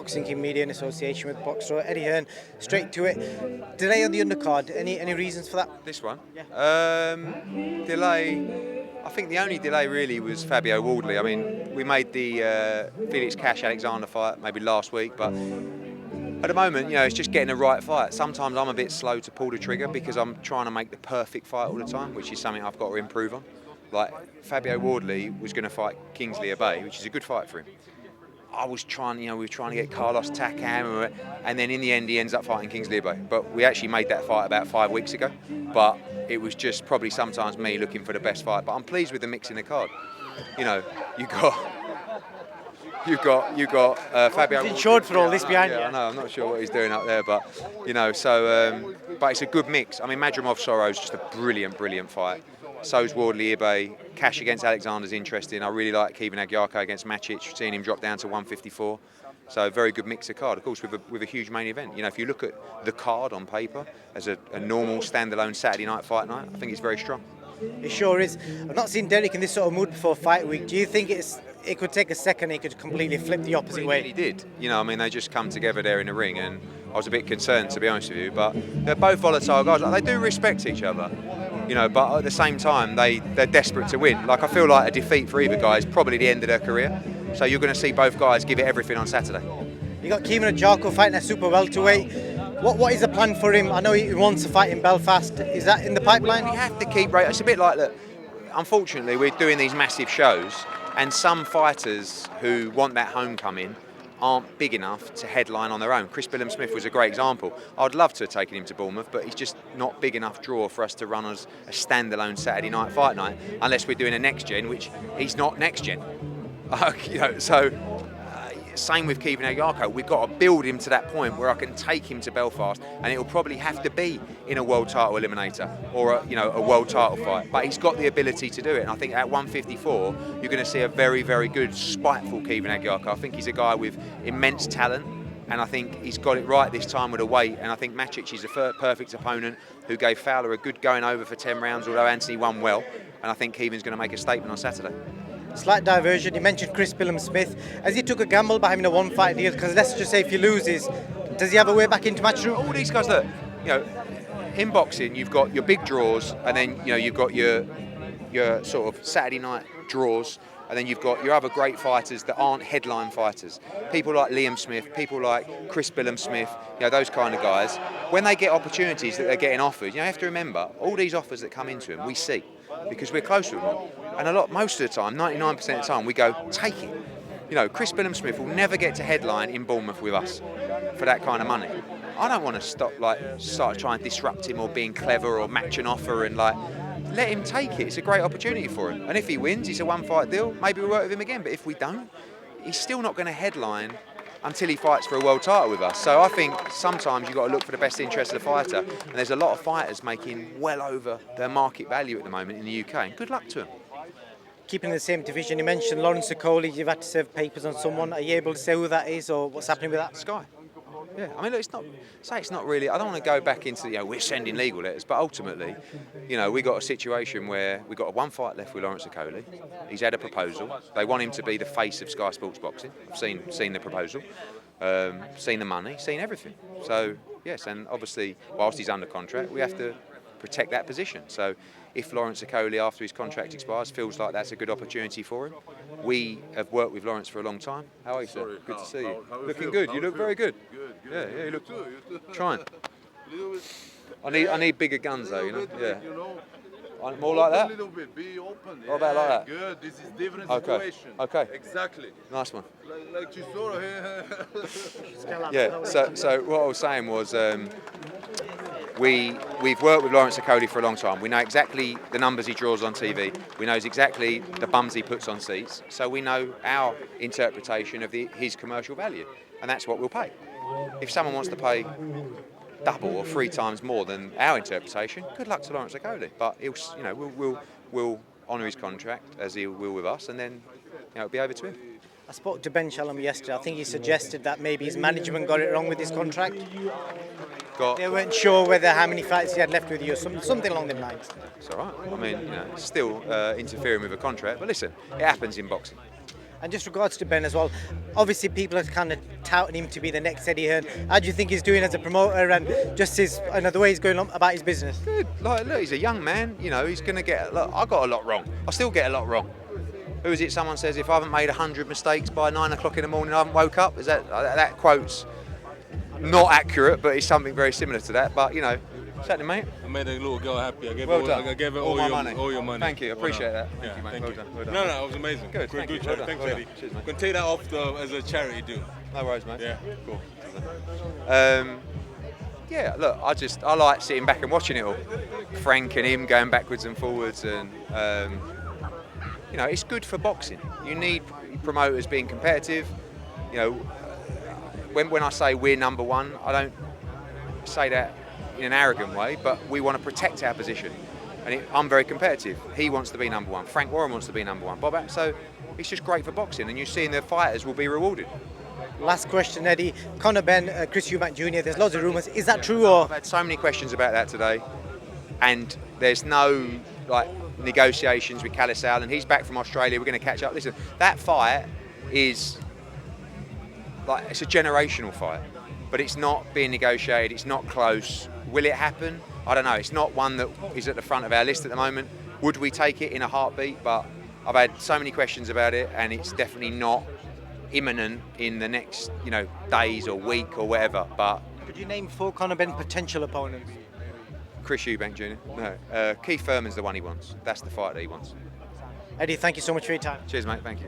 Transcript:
Boxing King Media in association with Boxer Eddie Hearn. Straight to it. Delay on the undercard. Any reasons for that? This one? Yeah. Delay. I think the only delay really was Fabio Wardley. I mean, we made the Felix Cash Alexander fight maybe last week, but at the moment, it's just getting the right fight. Sometimes I'm a bit slow to pull the trigger because I'm trying to make the perfect fight all the time, which is something I've got to improve on. Like Fabio Wardley was going to fight Kingsley Abbey, which is a good fight for him. I was trying, we were trying to get Carlos Takam, and then in the end he ends up fighting Kingsley Abbey. But we actually made that fight about 5 weeks ago. But it was just probably sometimes me looking for the best fight. But I'm pleased with the mix in the card. You got Fabio. He's insured for all this behind you. I know. I'm not sure what he's doing up there, but but it's a good mix. I mean, Madrimov Sorrow's just a brilliant fight. So's Wardley Ibe. Cash against Alexander's interesting. I really like Kevin Agyarko against Macic, seeing him drop down to 154. So a very good mix of card, of course, with a huge main event. If you look at the card on paper as a normal standalone Saturday night fight night, I think it's very strong. It sure is. I've not seen Derek in this sort of mood before fight week. Do you think it could take a second, it could completely flip the opposite way? It really did. They just come together there in the ring, and I was a bit concerned, to be honest with you. But they're both volatile guys. They do respect each other, but at the same time, they're desperate to win. I feel like a defeat for either guy is probably the end of their career. So you're going to see both guys give it everything on Saturday. You got Kevin Agyarko fighting at super welterweight. What is the plan for him? I know he wants to fight in Belfast. Is that in the pipeline? We have to keep right. It's a bit like that. Unfortunately, we're doing these massive shows, and some fighters who want that homecoming aren't big enough to headline on their own. Chris Billam-Smith was a great example. I'd love to have taken him to Bournemouth, but he's just not big enough draw for us to run as a standalone Saturday night fight night, unless we're doing a next gen, which he's not next gen. Same with Kevin Agyarko. We've got to build him to that point where I can take him to Belfast, and it'll probably have to be in a world title eliminator or a world title fight. But he's got the ability to do it, and I think at 154 you're going to see a very, very good, spiteful Kevin Agyarko. I think he's a guy with immense talent, and I think he's got it right this time with the weight. And I think Macic is a perfect opponent who gave Fowler a good going over for 10 rounds, although Anthony won well. And I think Kevin's going to make a statement on Saturday. Slight diversion, you mentioned Chris Billam-Smith. Has he took a gamble by having a one-fight deal? Because let's just say if he loses, does he have a way back into matchroom? All these guys, look, in boxing, you've got your big draws, and then you've got your sort of Saturday night draws, and then you've got your other great fighters that aren't headline fighters. People like Liam Smith, people like Chris Billam-Smith, those kind of guys. When they get opportunities that they're getting offered, you have to remember, all these offers that come into them, we see, because we're close with them. And most of the time, 99% of the time, we go, take it. Chris Billam-Smith will never get to headline in Bournemouth with us for that kind of money. I don't want to start trying to disrupt him or being clever or match an offer and let him take it. It's a great opportunity for him. And if he wins, it's a one-fight deal. Maybe we'll work with him again. But if we don't, he's still not going to headline until he fights for a world title with us. So I think sometimes you've got to look for the best interest of the fighter. And there's a lot of fighters making well over their market value at the moment in the UK. And good luck to them. Keeping in the same division, you mentioned Lawrence Okoli. You've had to serve papers on someone. Are you able to say who that is or what's happening with that? Sky. Yeah, I mean, look, it's not really. I don't want to go back into we're sending legal letters, but ultimately, we got a situation where we got one fight left with Lawrence Okoli. He's had a proposal. They want him to be the face of Sky Sports Boxing. I've seen the proposal, seen the money, seen everything. So yes, and obviously, whilst he's under contract, we have to protect that position. So if Lawrence Okoli, after his contract expires, feels like that's a good opportunity for him, we have worked with Lawrence for a long time. How are you, sir? Good to see you. Looking good. You look very good. Good. Yeah, you look. Trying. I need bigger guns though, Yeah. More like that? A little bit. Be open. What about like that? Good. This is different Okay. situation. Okay. Exactly. Nice one. Like you saw here. Yeah. So what I was saying was. We've worked with Lawrence Okoli for a long time. We know exactly the numbers he draws on TV. We know exactly the bums he puts on seats. So we know our interpretation of his commercial value, and that's what we'll pay. If someone wants to pay double or 3 times more than our interpretation, good luck to Lawrence Okoli. But we'll honour his contract as he will with us, and then it'll be over to him. I spoke to Ben Shalom yesterday. I think he suggested that maybe his management got it wrong with his contract. They weren't sure how many fights he had left with you, or something along them lines. It's all right. I mean, still interfering with a contract. But listen, it happens in boxing. And just regards to Ben as well, obviously people are kind of touting him to be the next Eddie Hearn. How do you think he's doing as a promoter and just the way he's going on about his business? Good. Like, look, he's a young man. You know, he's going to get. Look, I got a lot wrong. I still get a lot wrong. Who is it? Someone says if I haven't made 100 mistakes by 9 o'clock in the morning, I haven't woke up. Is that quote's not accurate, but it's something very similar to that. But you know, exactly, mate. I made a little girl happy. I gave Well her, done. I gave her All my money. all your money. Thank you. I appreciate that. Yeah, Thank you, mate. thank Well you. done. Well done. No, it was amazing. Good. Good, Thank you. good Well chat. done. Thanks, Well Eddie. done. Cheers, mate. Can take that off as a charity do. No worries, mate. Yeah, cool. Yeah, look, I like sitting back and watching it all. Frank and him going backwards and forwards, and you know, it's good for boxing. You need promoters being competitive. You know, when I say we're number one, I don't say that in an arrogant way, but we want to protect our position. And I'm very competitive. He wants to be number one. Frank Warren wants to be number one. Bob, so it's just great for boxing, and you're seeing the fighters will be rewarded. Last question, Eddie. Conor Benn, Chris Eubank Jr. There's lots of rumours. Is that true or? I've had so many questions about that today, and there's no negotiations with Calisal, and he's back from Australia. We're going to catch up. Listen, that fight is it's a generational fight, but it's not being negotiated. It's not close. Will it happen? I don't know. It's not one that is at the front of our list at the moment. Would we take it in a heartbeat? But I've had so many questions about it, and it's definitely not imminent in the next, days or week or whatever. But could you name 4 Conor Benn potential opponents? Chris Eubank Jr. No, Keith Thurman's the one he wants. That's the fight that he wants. Eddie, thank you so much for your time. Cheers, mate. Thank you.